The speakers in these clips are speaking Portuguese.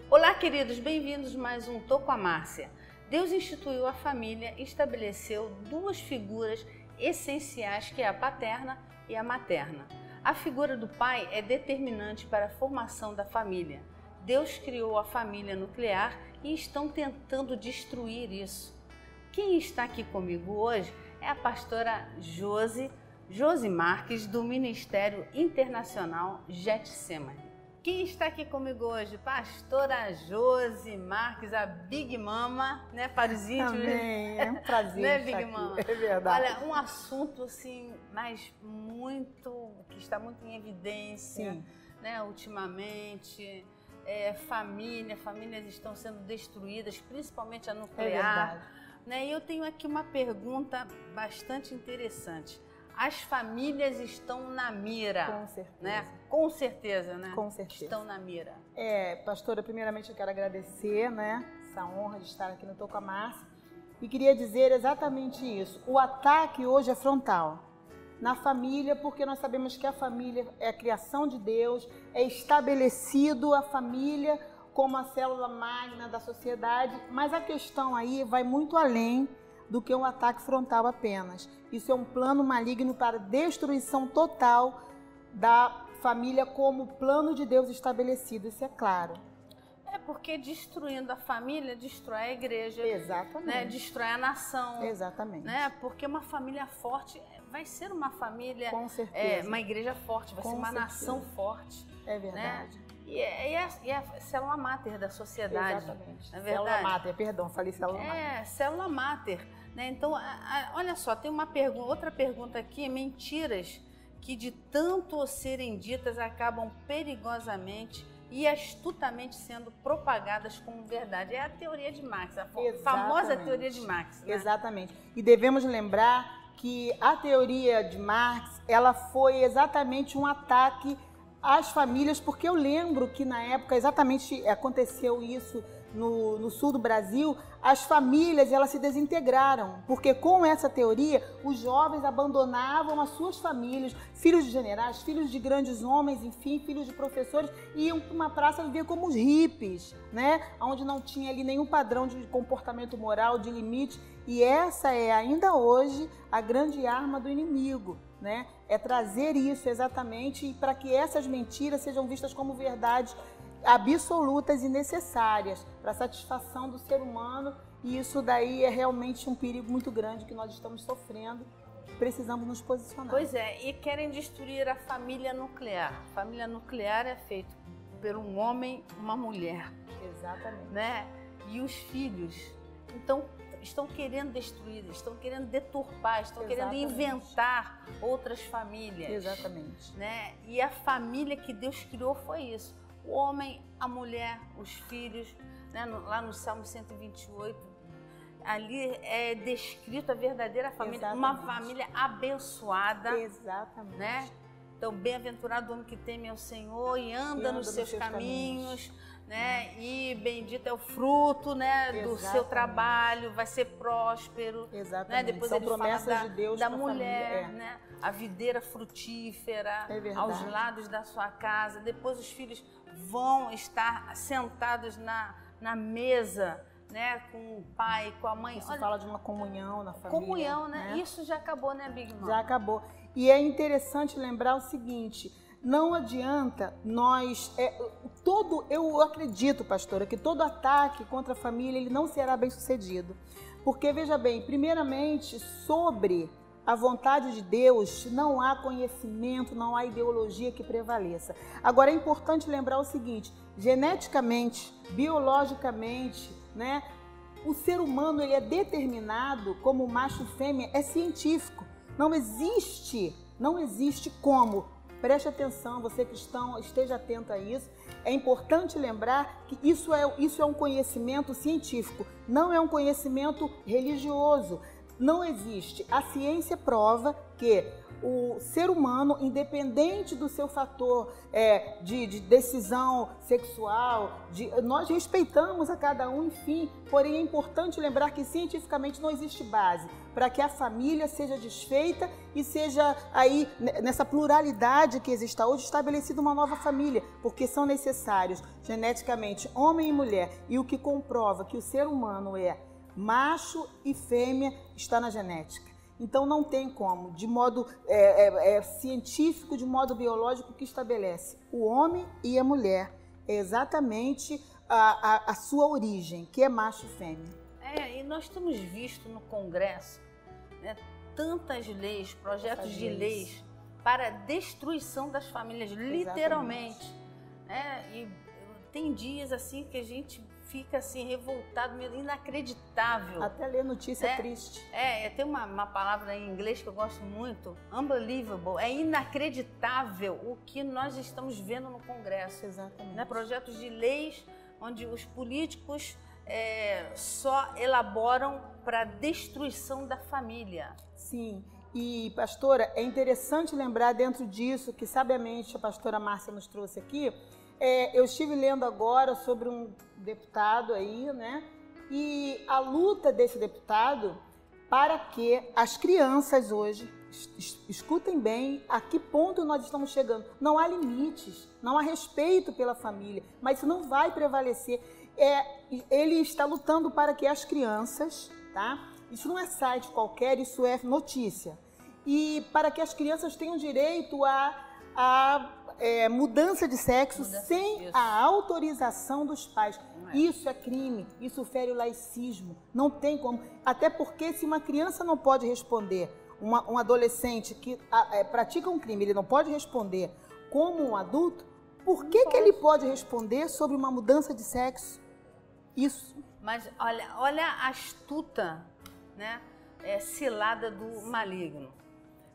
Olá, queridos, bem-vindos a mais um Tô com a Márcia. Deus instituiu a família e estabeleceu duas figuras essenciais, que é a paterna e a materna. A figura do pai é determinante para a formação da família. Deus criou a família nuclear e estão tentando destruir isso. Quem está aqui comigo hoje é a pastora Josi Marques, do Ministério Internacional Getsemane. Quem está aqui comigo hoje? Pastora Josi Marques, a Big Mama, né, para os íntimos. Amém, é um prazer né, estar Big aqui. Mama? É verdade. Olha, um assunto assim, que está muito em evidência, Sim, né, ultimamente. Famílias estão sendo destruídas, principalmente a é nuclear. verdade. Né? E eu tenho aqui uma pergunta bastante interessante. As famílias estão na mira, Com certeza. né? Com certeza, né? Com certeza. Estão na mira. Pastora, primeiramente eu quero agradecer, né, essa honra de estar aqui no Tô com a Márcia, e queria dizer exatamente isso. O ataque hoje é frontal na família, porque nós sabemos que a família é a criação de Deus, é estabelecido a família como a célula magna da sociedade, mas a questão aí vai muito além do que um ataque frontal apenas. Isso é um plano maligno para destruição total da família como plano de Deus estabelecido, isso é claro. É porque destruindo a família, destrói a igreja. Exatamente. Né? Destrói a nação. Exatamente. Né? Porque uma família forte vai ser uma família, Com certeza. uma igreja forte, vai Com ser uma certeza. nação forte. É verdade. Né? E a célula máter da sociedade. Exatamente. Não é Célula verdade? máter, perdão, falei célula máter. Célula máter. Né? Então, olha só, tem outra pergunta aqui, mentiras que de tanto serem ditas acabam perigosamente e astutamente sendo propagadas como verdade. É a teoria de Marx, a famosa teoria de Marx. Né? Exatamente. E devemos lembrar que a teoria de Marx, ela foi exatamente um ataque às famílias, porque eu lembro que na época exatamente aconteceu isso no sul do Brasil, as famílias elas se desintegraram, porque com essa teoria os jovens abandonavam as suas famílias, filhos de generais, filhos de grandes homens, enfim, filhos de professores, iam para uma praça viver como os hippies, né? Onde não tinha ali nenhum padrão de comportamento moral, de limite, e essa é ainda hoje a grande arma do inimigo, né? É trazer isso exatamente para que essas mentiras sejam vistas como verdades absolutas e necessárias para a satisfação do ser humano, e isso daí é realmente um perigo muito grande que nós estamos sofrendo, precisamos nos posicionar. Pois é, e querem destruir a família nuclear. A família nuclear é feita por um homem e uma mulher. Exatamente. Né? E os filhos, então, estão querendo destruir, estão querendo deturpar, estão querendo inventar outras famílias. Exatamente. Né? E a família que Deus criou foi isso. O homem, a mulher, os filhos, né? Lá no Salmo 128, ali é descrito a verdadeira família, uma família abençoada. Exatamente. Né? Então, bem-aventurado o homem que teme ao Senhor e anda nos seus caminhos. Né? E bendito é o fruto, né, do seu trabalho, vai ser próspero. Exatamente. Né? Depois São ele promessas fala de Deus da para mulher, família. né? A videira frutífera aos lados da sua casa. Depois os filhos vão estar sentados na mesa, né, com o pai, com a mãe. Isso fala de uma comunhão na família. Comunhão, né? Isso já acabou, né, Big Mom? Já acabou. E é interessante lembrar o seguinte: não adianta nós... eu acredito, pastora, que todo ataque contra a família ele não será bem sucedido. Porque, veja bem, primeiramente, sobre a vontade de Deus, não há conhecimento, não há ideologia que prevaleça. Agora, é importante lembrar o seguinte: geneticamente, biologicamente, né, o ser humano ele é determinado como macho e fêmea, é científico. Não existe como. Preste atenção, você cristão, esteja atento a isso. É importante lembrar que isso é um conhecimento científico, não é um conhecimento religioso. Não existe. A ciência prova que o ser humano, independente do seu fator de decisão sexual, nós respeitamos a cada um, enfim, porém é importante lembrar que cientificamente não existe base para que a família seja desfeita e seja aí, nessa pluralidade que existe hoje, estabelecida uma nova família, porque são necessários geneticamente homem e mulher, e o que comprova que o ser humano é macho e fêmea está na genética. Então não tem como, de modo científico, de modo biológico, que estabelece o homem e a mulher. É exatamente a sua origem, que é macho e fêmea. E nós temos visto no Congresso, né, tantas leis, projetos de leis para a destruição das famílias, literalmente. E tem dias assim que a gente fica assim revoltado, meio inacreditável. Até ler notícia triste. Tem uma palavra em inglês que eu gosto muito, unbelievable. É inacreditável o que nós estamos vendo no Congresso. Exatamente. Né? Projetos de leis onde os políticos só elaboram para a destruição da família. Sim. E, pastora, é interessante lembrar dentro disso que sabiamente a pastora Márcia nos trouxe aqui. Eu estive lendo agora sobre um deputado aí, né? E a luta desse deputado para que as crianças hoje, escutem bem a que ponto nós estamos chegando. Não há limites, não há respeito pela família, mas isso não vai prevalecer. Ele está lutando para que as crianças, tá? Isso não é site qualquer, isso é notícia. E para que as crianças tenham direito a mudança de sexo sem a autorização dos pais. Isso é crime, isso fere o laicismo, não tem como. Até porque se uma criança não pode responder, um adolescente que pratica um crime, ele não pode responder como um adulto, por que ele pode responder sobre uma mudança de sexo? Isso. Mas olha a astuta, né, cilada do maligno,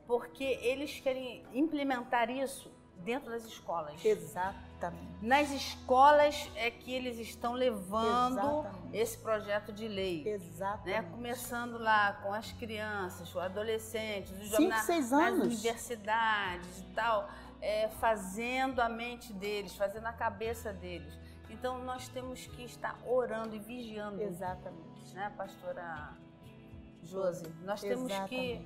porque eles querem implementar isso dentro das escolas. Exatamente. Nas escolas é que eles estão levando esse projeto de lei. Exatamente. Né? Começando lá com as crianças, os adolescentes, os 5, 6 anos. nas universidades e tal, fazendo a mente deles, fazendo a cabeça deles. Então nós temos que estar orando e vigiando. Exatamente. Né, pastora Josi? Nós temos que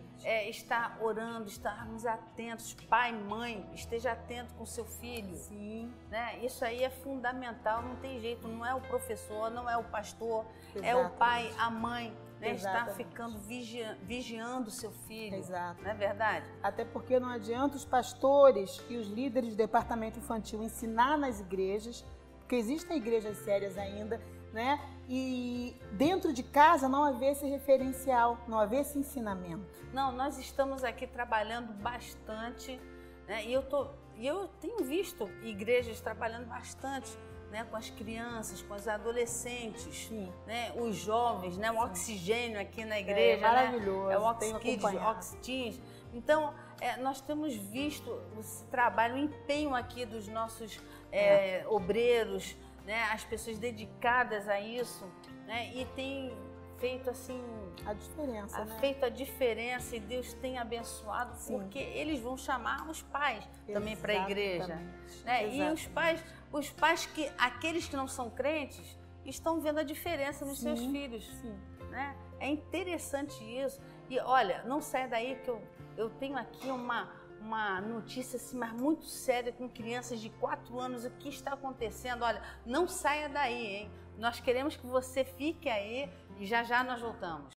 estar orando, estarmos atentos. Pai, mãe, esteja atento com seu filho. Sim. Né? Isso aí é fundamental, não tem jeito. Não é o professor, não é o pastor, é o pai, a mãe. Né? Estar ficando vigiando o seu filho. Exato. Não é verdade? Até porque não adianta os pastores e os líderes do departamento infantil ensinar nas igrejas, porque existem igrejas sérias ainda, né? E dentro de casa não haver esse referencial, não haver esse ensinamento. Não, nós estamos aqui trabalhando bastante, né? E eu tenho visto igrejas trabalhando bastante, né? Com as crianças, com os adolescentes, né? Os jovens, né? O oxigênio aqui na igreja, maravilhoso, né? É o Ox-Teens. Então, nós temos visto esse trabalho, o empenho aqui dos nossos obreiros, né, as pessoas dedicadas a isso, né, e tem feito assim a diferença, feito a diferença, e Deus tem abençoado, porque eles vão chamar os pais também para a igreja, né? E os pais que aqueles que não são crentes estão vendo a diferença nos seus filhos, né? É interessante isso. E olha, não saia daí que eu tenho aqui uma notícia assim, mas muito séria, com crianças de 4 anos. O que está acontecendo? Olha, não saia daí, hein? Nós queremos que você fique aí e já já nós voltamos.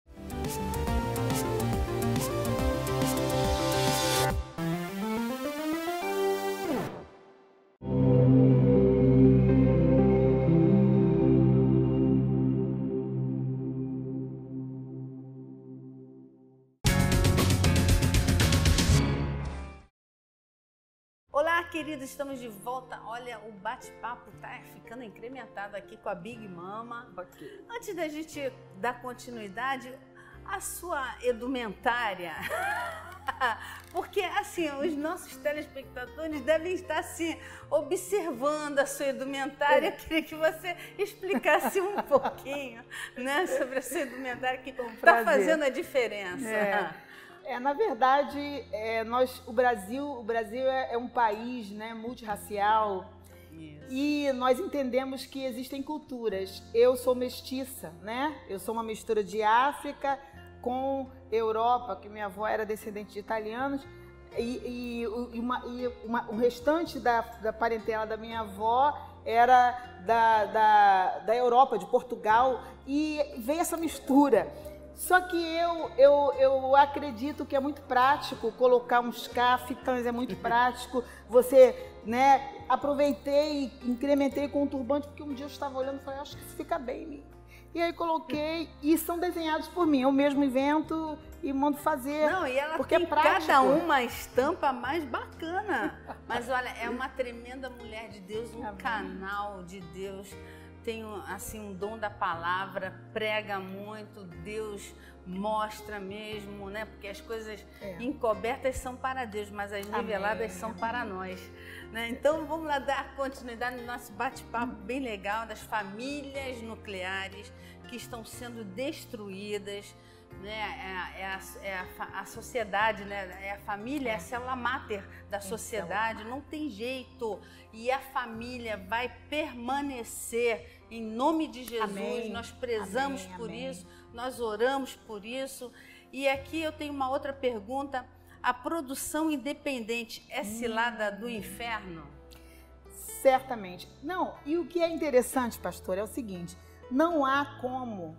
Olá, queridos, estamos de volta. Olha, o bate-papo tá ficando incrementado aqui com a Big Mama. Antes da gente dar continuidade, a sua edumentária, porque assim, os nossos telespectadores devem estar assim, observando a sua edumentária. Eu queria que você explicasse um pouquinho, né, sobre a sua edumentária, que está fazendo a diferença. Na verdade, o Brasil é um país, né, multirracial. Isso. E nós entendemos que existem culturas. Eu sou mestiça, né? Eu sou uma mistura de África com Europa, que minha avó era descendente de italianos, o restante da parentela da minha avó era da Europa, de Portugal, e veio essa mistura. Só que eu acredito que é muito prático colocar uns cafetães, é muito prático. Você, né, aproveitei e incrementei com um turbante, porque um dia eu estava olhando e falei, acho que isso fica bem em mim. E aí coloquei, e são desenhados por mim. Eu mesmo invento e mando fazer. Não, e ela porque tem cada uma estampa mais bacana. Mas olha, é uma tremenda mulher de Deus, um canal de Deus. Tem assim um dom da palavra, prega muito, Deus mostra mesmo, né? Porque as coisas encobertas são para Deus, mas as reveladas são para nós, né? Então vamos lá dar continuidade no nosso bate-papo bem legal das famílias nucleares que estão sendo destruídas, né? A sociedade, né? É a família, é a célula máter da sociedade, não tem jeito. E a família vai permanecer em nome de Jesus. Amém. Nós prezamos por isso, nós oramos por isso. E aqui eu tenho uma outra pergunta. A produção independente é cilada do inferno? Certamente. Não, e o que é interessante, pastor, é o seguinte, não há como.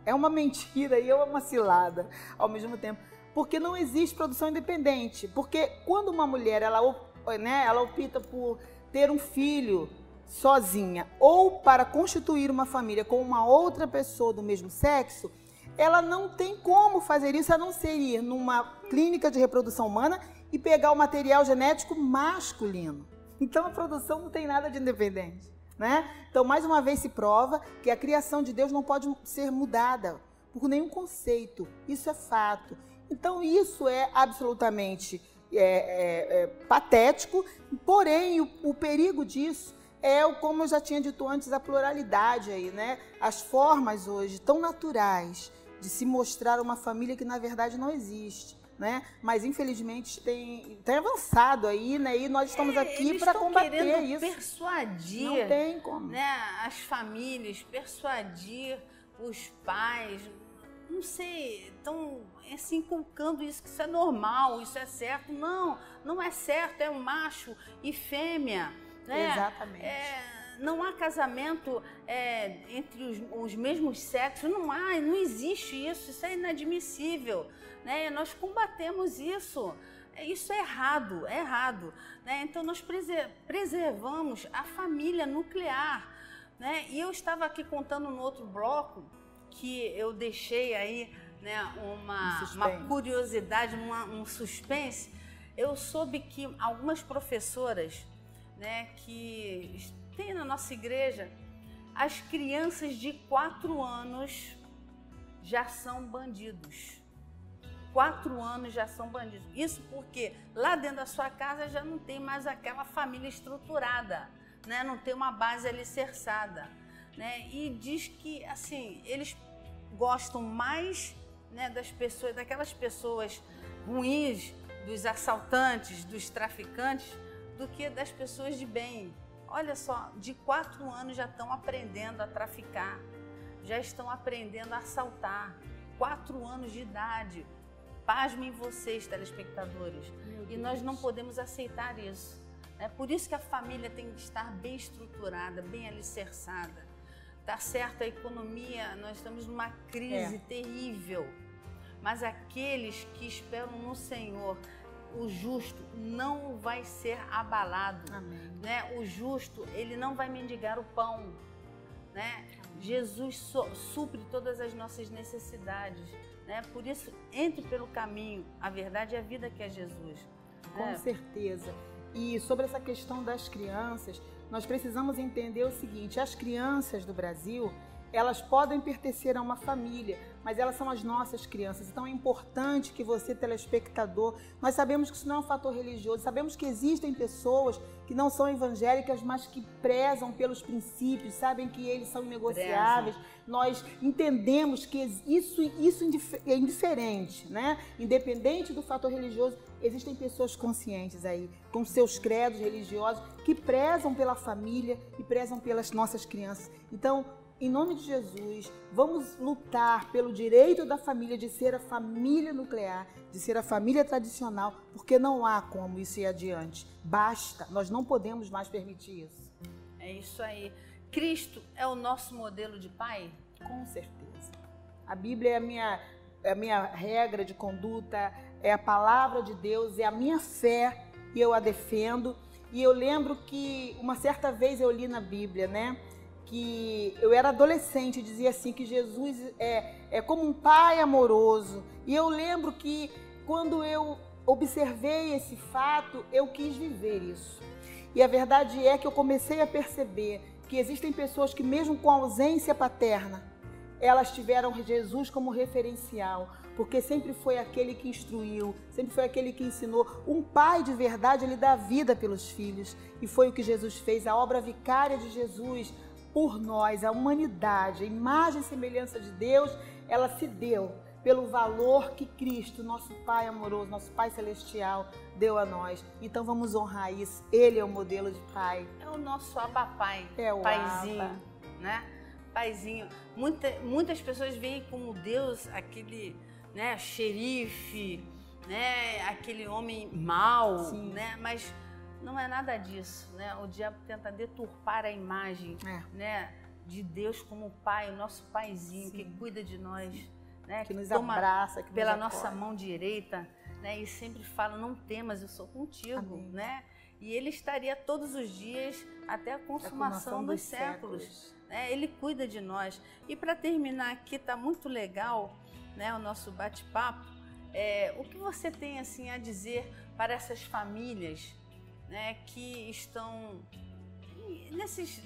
É uma mentira e é uma cilada ao mesmo tempo. Porque não existe produção independente. Porque quando uma mulher, ela opta por ter um filho sozinha ou para constituir uma família com uma outra pessoa do mesmo sexo, ela não tem como fazer isso, a não ser ir numa clínica de reprodução humana e pegar o material genético masculino. Então a produção não tem nada de independente, né? Então, mais uma vez se prova que a criação de Deus não pode ser mudada por nenhum conceito. Isso é fato. Então, isso é absolutamente patético, porém, o perigo disso como eu já tinha dito antes, a pluralidade aí, né? As formas hoje tão naturais de se mostrar uma família que, na verdade, não existe. Né? Mas infelizmente tem avançado aí, né? E nós estamos aqui para combater isso. Persuadir, não tem como, né? As famílias, persuadir os pais, não sei, estão se inculcando isso, que isso é normal, isso é certo. Não, não é certo, é um macho e fêmea, né? Exatamente. Não há casamento entre os mesmos sexos, não existe isso é inadmissível, né? Nós combatemos isso, isso é errado, né? Então nós preservamos a família nuclear, né? E eu estava aqui contando no outro bloco que eu deixei aí, né, uma curiosidade, um suspense. Eu soube que algumas professoras, né, que tem na nossa igreja, as crianças de 4 anos já são bandidos. 4 anos já são bandidos. Isso porque lá dentro da sua casa já não tem mais aquela família estruturada, né? Não tem uma base alicerçada, né? E diz que assim, eles gostam mais, né, daquelas pessoas ruins, dos assaltantes, dos traficantes, do que das pessoas de bem. Olha só, de 4 anos já estão aprendendo a traficar, já estão aprendendo a assaltar. 4 anos de idade. Pasmem vocês, telespectadores. E nós não podemos aceitar isso. É por isso que a família tem que estar bem estruturada, bem alicerçada. Tá certo, a economia, nós estamos numa crise terrível. Mas aqueles que esperam no Senhor, o justo não vai ser abalado. Amém. Né? O justo, ele não vai mendigar o pão. Né? Jesus supre todas as nossas necessidades. Né? Por isso, entre pelo caminho, a verdade é a vida, que é Jesus. Com certeza. E sobre essa questão das crianças, nós precisamos entender o seguinte: as crianças do Brasil, elas podem pertencer a uma família, mas elas são as nossas crianças. Então é importante que você, telespectador, nós sabemos que isso não é um fator religioso, sabemos que existem pessoas que não são evangélicas, mas que prezam pelos princípios, sabem que eles são inegociáveis. Nós entendemos que isso é indiferente, né? Independente do fator religioso, existem pessoas conscientes aí, com seus credos religiosos, que prezam pela família e prezam pelas nossas crianças. Então, em nome de Jesus, vamos lutar pelo direito da família de ser a família nuclear, de ser a família tradicional, porque não há como isso ir adiante. Basta, nós não podemos mais permitir isso. É isso aí. Cristo é o nosso modelo de pai? Com certeza. A Bíblia é a minha regra de conduta, é a palavra de Deus, é a minha fé e eu a defendo. E eu lembro que uma certa vez eu li na Bíblia, né? Que eu era adolescente e dizia assim que Jesus é como um pai amoroso. E eu lembro que quando eu observei esse fato, eu quis viver isso. E a verdade é que eu comecei a perceber que existem pessoas que mesmo com ausência paterna, elas tiveram Jesus como referencial, porque sempre foi aquele que instruiu, sempre foi aquele que ensinou. Um pai de verdade, ele dá vida pelos filhos. E foi o que Jesus fez, a obra vicária de Jesus por nós, a humanidade, a imagem e semelhança de Deus, ela se deu pelo valor que Cristo, nosso Pai amoroso, nosso Pai celestial, deu a nós. Então vamos honrar isso. Ele é o modelo de pai. É o nosso Abapai, é o paizinho, Abba, né? Paizinho. Muitas pessoas veem como Deus aquele, né, xerife, né, aquele homem mau, sim, né? Mas não é nada disso, né? O diabo tenta deturpar a imagem, né, de Deus como pai, o nosso paizinho, sim, que cuida de nós, né? Que nos abraça, que pela nos nossa acolhe. mão direita, né? E sempre fala: não temas, eu sou contigo, amém, né? E ele estaria todos os dias até a consumação dos séculos. Né? Ele cuida de nós. E para terminar aqui, tá muito legal, né, o nosso bate-papo. O que você tem assim a dizer para essas famílias, né, que estão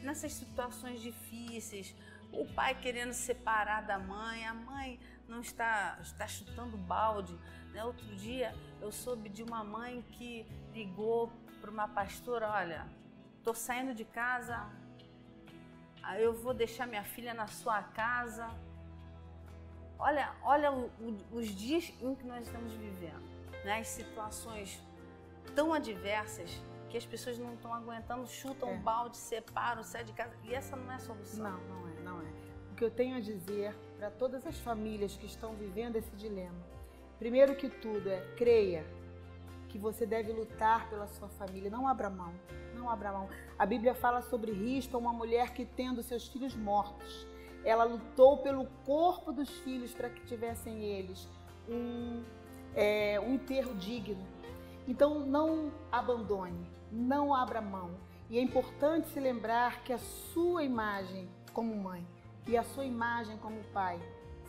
nessas situações difíceis? O pai querendo separar da mãe, a mãe não está chutando balde. Né? Outro dia eu soube de uma mãe que ligou para uma pastora: olha, estou saindo de casa, eu vou deixar minha filha na sua casa. Olha os dias em que nós estamos vivendo, né? As situações tão adversas que as pessoas não estão aguentando, chutam um balde, separam, saem de casa. E essa não é a solução. Não é. O que eu tenho a dizer para todas as famílias que estão vivendo esse dilema, primeiro que tudo, creia que você deve lutar pela sua família. Não abra mão, não abra mão. A Bíblia fala sobre Rispa, uma mulher que, tendo seus filhos mortos, ela lutou pelo corpo dos filhos para que tivessem eles um enterro digno. Então não abandone, não abra mão. E é importante se lembrar que a sua imagem como mãe e a sua imagem como pai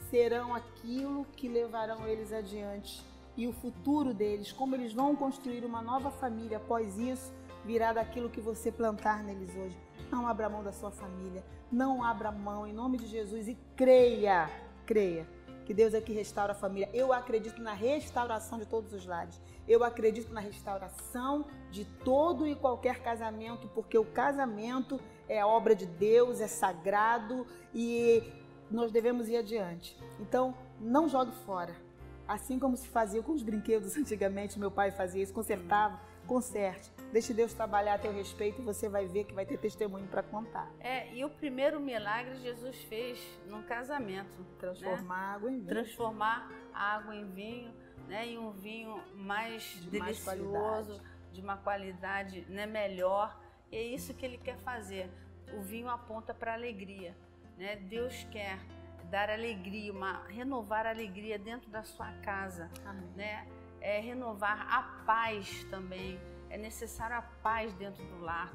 serão aquilo que levarão eles adiante. E o futuro deles, como eles vão construir uma nova família após isso, virá daquilo que você plantar neles hoje. Não abra mão da sua família, não abra mão em nome de Jesus e creia que Deus é que restaura a família. Eu acredito na restauração de todos os lares. Eu acredito na restauração de todo e qualquer casamento, porque o casamento é obra de Deus, é sagrado e nós devemos ir adiante. Então, não jogue fora. Assim como se fazia com os brinquedos antigamente, meu pai fazia isso, consertava, conserte. Deixe Deus trabalhar a teu respeito e você vai ver que vai ter testemunho para contar. E o primeiro milagre Jesus fez num casamento. Transformar água em vinho. Transformar a água em vinho, né? E um vinho mais delicioso, de uma qualidade, né, melhor. E é isso que ele quer fazer. O vinho aponta para a alegria, né? Deus quer dar alegria, renovar a alegria dentro da sua casa, amém, né? Renovar a paz também. É necessário a paz dentro do lar,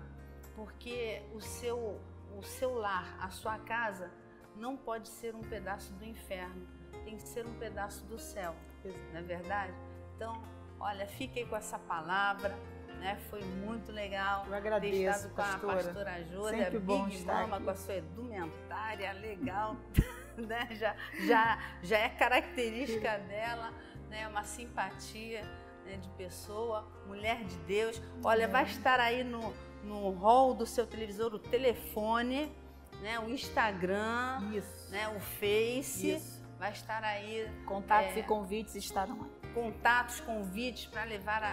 porque o seu lar, a sua casa, não pode ser um pedaço do inferno, tem que ser um pedaço do céu, não é verdade? Então, olha, fique aí com essa palavra, né? Foi muito legal. Eu agradeço, ter estado com pastora. a pastora Josi, a Sempre bom Big estar Mama, aqui. com a sua indumentária legal, né? Já é característica dela, né? Uma simpatia, né, de pessoa, mulher de Deus. Olha, vai estar aí no hall do seu televisor o telefone, né? O Instagram, Isso. né? O Face. Isso. Vai estar aí Contatos e convites estarão aí. contatos, convites para levar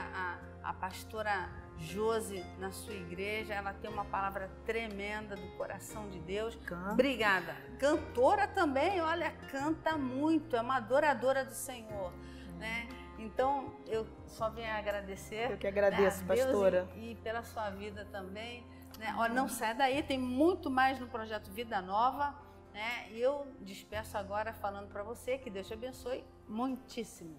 a pastora Josi na sua igreja. Ela tem uma palavra tremenda do coração de Deus. Canta. Obrigada. Cantora também, olha, canta muito, é uma adoradora do Senhor, né? Então, eu só venho agradecer. Eu que agradeço, né, a Deus pastora. e pela sua vida também, né? Ó, não sai daí, tem muito mais no projeto Vida Nova, né? E eu despeço agora falando para você que Deus te abençoe muitíssimo.